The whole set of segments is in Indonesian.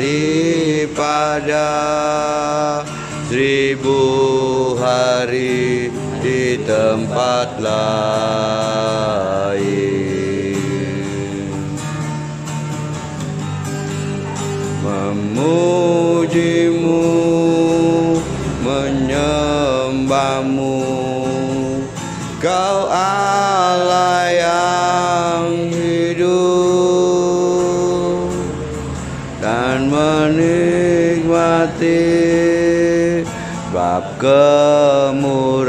daripada 1000 hari di tempat lain. Memujimu, menyembahmu, Kau Allah yang hidup, dan menikmati bab kemurahan-Mu.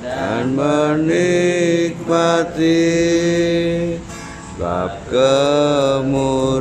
Dan menikmati bab kemurahan-Mu.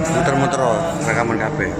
Muter-muter rekaman kabeh.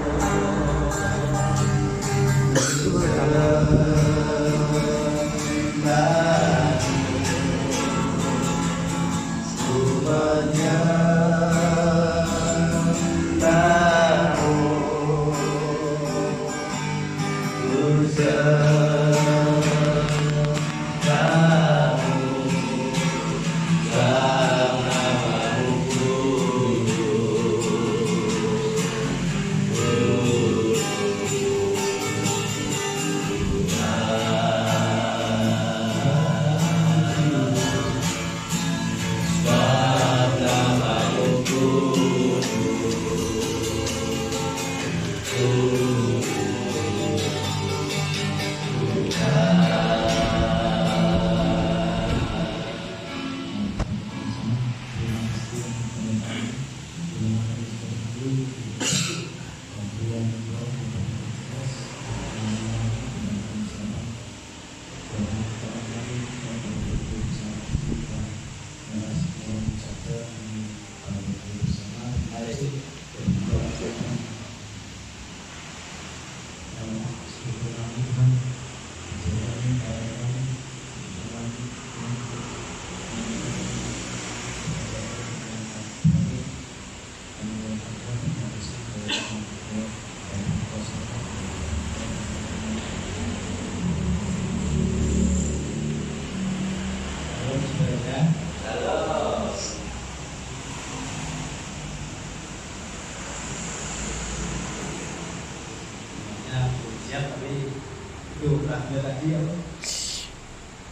Tadi apa?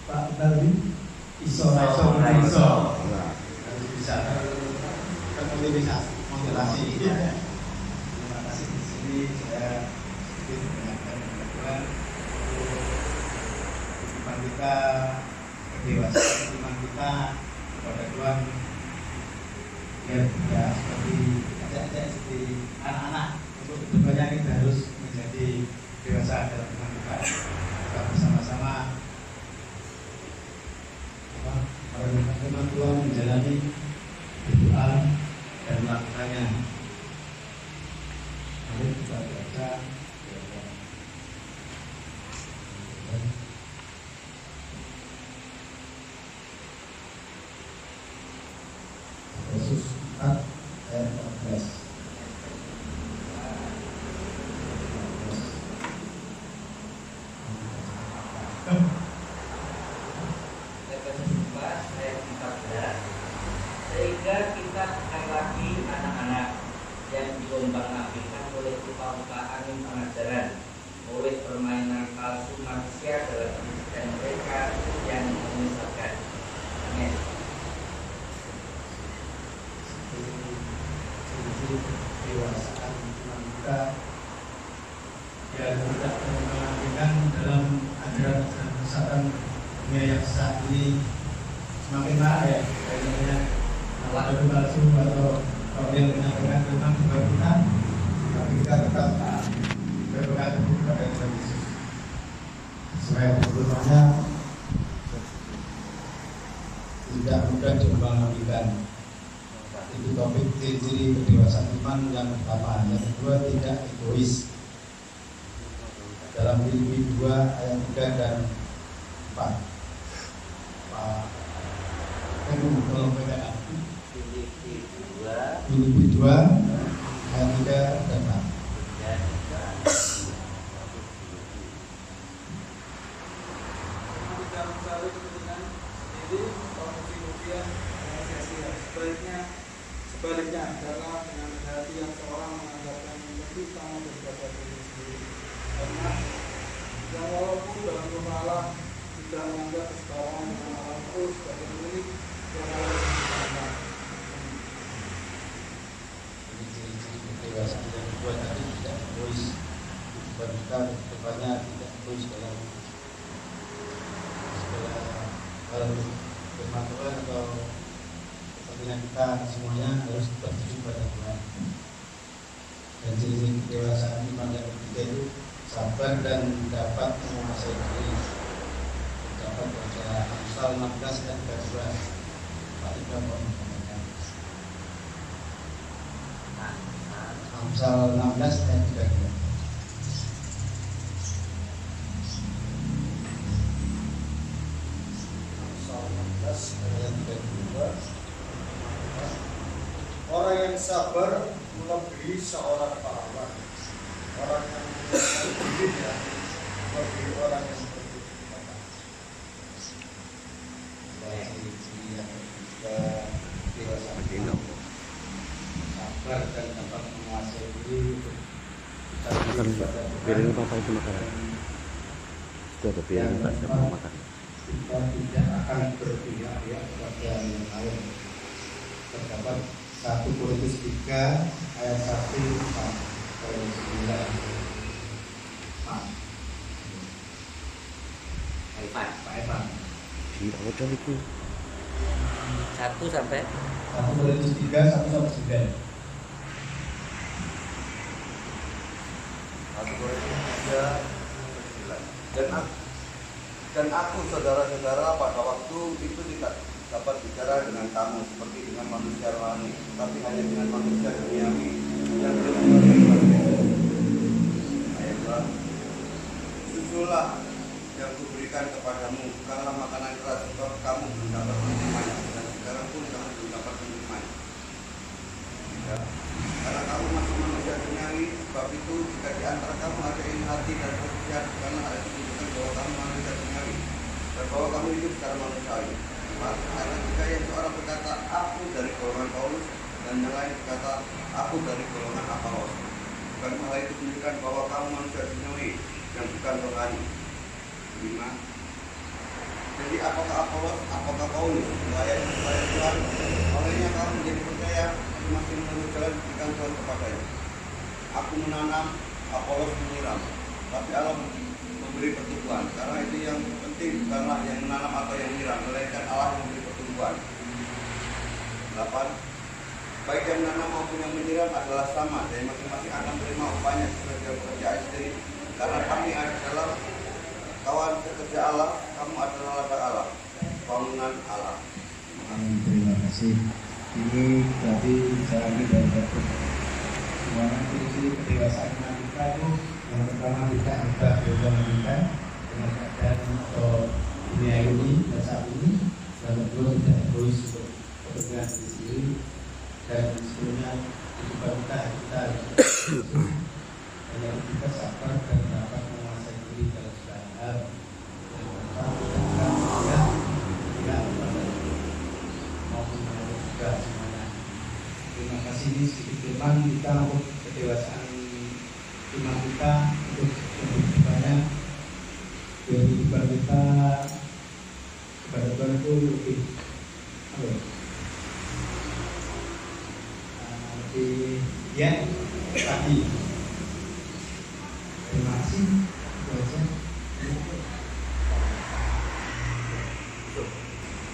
Pak Darwin iso harus bisa kalau bisa modulasi. Terima kasih di sini saya mengingatkan kebetulan iman kita kedewasaan iman kita kepada Tuhan ya seperti adik-adik seperti anak-anak untuk kedepannya kita harus menjadi dewasa dalam iman kita. Kita bersama-sama firman Tuhan menjalani berdoa dan melakukannya. Mari kita baca Yesus 4 ayat 14. Sehingga kita sekali lagi pengajaran oleh permainan palsu manusia dalam pendidikan mereka yang menyesatkan. Amin. Kedewasaan iman kita yang tidak mengalamikan dalam ajaran kesesatan dunia yang saat ini semakin marah ya, kayaknya ada palsu atau kalau yang menyampaikan tentang kebaikan, tapi kita tetap berpegang teguh kepada Tuhan Yesus. Sesuai firman-Nya, tidak mudah dimengertikan. Itu topik ciri-ciri kedewasaan iman yang pertama. Yang kedua, tidak egois. Dalam Filipi 2 ayat 3 dan 4. Pak Teguh, tolong bacakan. Filipi 2 ayat 3 dan 4. Tidak mencari kepentingan sendiri atau musuh-musuhan dengan sia-sia. Sebaliknya, karena dengan hati yang seorang menganggapkan lebih utama daripada diri sendiri. Karena yang walaupun dalam rumah Allah tidak menganggap kesetaraan dengan Allah itu sebagai milik yang Allah sendiri. Ini ciri-ciri kedewasaan yang kedua tadi, tidak egois. Kita depannya tidak egois dalam segala hal firman Tuhan atau kepentingan kita, semuanya harus tertuju pada Tuhan. Dan ciri-ciri kedewasaan iman yang ketiga itu sabar dan dapat menguasai diri. Dapat baca Amsal 16 dan 13. Pak Ibrahim membacakan Amsal 16 dan 13. Ayat 32. Orang yang sabar melebihi seorang pahlawan. Orang yang menyenangkan dirinya melebihi orang yang bertutur kata. Ciri-ciri yang ketiga kedewasaan iman, sabar dan dapat menguasai diri. Kita Piring papa itu makanan. Itu ada piring tak siapa makan. kita tidak akan berpihak kepada yang lain. Terdapat 1 Korintus 3 ayat 1 sampai 9. Pak Evan. Tidak ada itu. 1 sampai 1 Korintus 3 1 sampai 9. Dan aku saudara-saudara pada waktu itu tidak dapat bicara dengan kamu seperti dengan manusia rohani, tapi hanya dengan manusia duniawi yang belum mengerti. Ayat 2. Susulah yang kuberikan kepadamu, bukanlah makanan keras, sebab kamu belum dapat menerimanya, dan sekarang pun kamu belum dapat menerimanya. Ya. Karena kamu masih manusia duniawi, sebab itu jika di antara kamu ada iri hati dan perselisihan, karena ada tunjukkan bahwa kamu manusia duniawi dan bahwa kamu hidup secara manusiawi. Karena jika yang seorang berkata aku dari golongan Paulus dan yang lain berkata aku dari golongan Apolos, bukan hal itu tunjukkan bahwa kamu manusia duniawi yang bukan rohani. 5. Jadi apakah Apolos, apakah Paulus melayani supaya Tuhan, olehnya kamu menjadi percaya masing-masing menurut jalan diberikan Tuhan kepadanya. Aku menanam, Apolos menyiram, tapi Allah memberi pertumbuhan. Karena itu yang penting bukanlah yang menanam atau yang menyiram, melainkan Allah yang memberi pertumbuhan. 8. Baik yang menanam maupun yang menyiram adalah sama, dan masing-masing akan menerima upahnya sesuai dengan pekerjaan sendiri. Karena kami adalah kawan pekerja Allah, kamu adalah ladang Allah, bangunan Allah. Amin. Terima kasih. Ini tadi bicara dari Datuk. Semuanya ciri-ciri kedewasaan iman kita itu yang pertama tidak mudah diorganisasikan dengan keadaan atau dunia ini dan saat ini. Yang kedua tidak egois untuk kepentingan diri sendiri, dan sebelumnya kehidupan kita dan yang ketiga sabar dan dapat menguasai diri dalam segala hal. Yang keempat tidak maupun juga semuanya. Terima kasih. Ini sedikit firman kita untuk kedewasaan iman kita kita kepada Tuhan itu lebih apa ya? Lebih ya tadi. Terima kasih. Itu aja.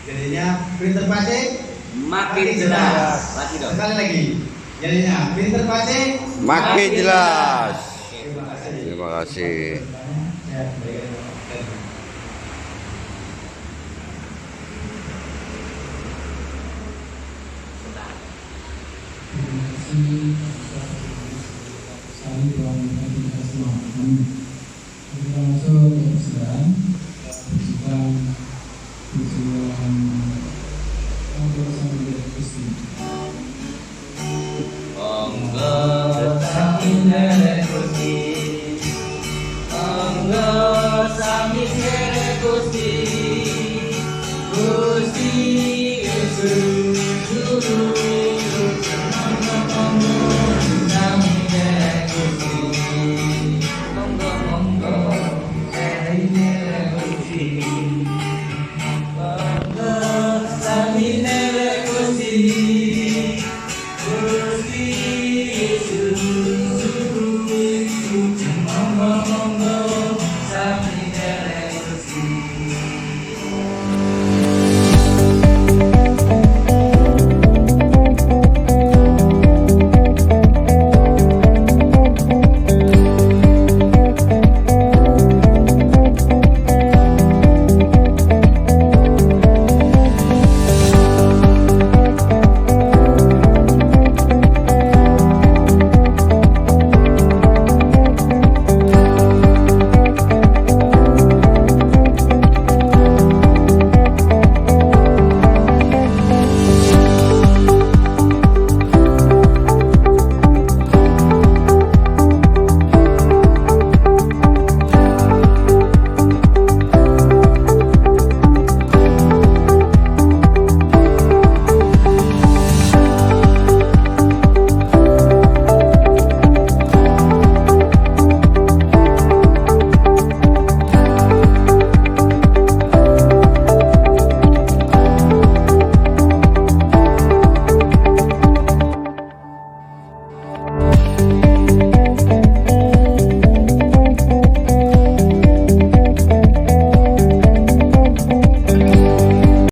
Jadinya printer pacing Makin jelas. Lagi dong. sekali lagi. Jadinya printer pacing Makin jelas. Terima kasih. Terima kasih. Saya berikan Monggo sami derek Gusti. Monggo sami derek Gusti. Gusti Yesus juru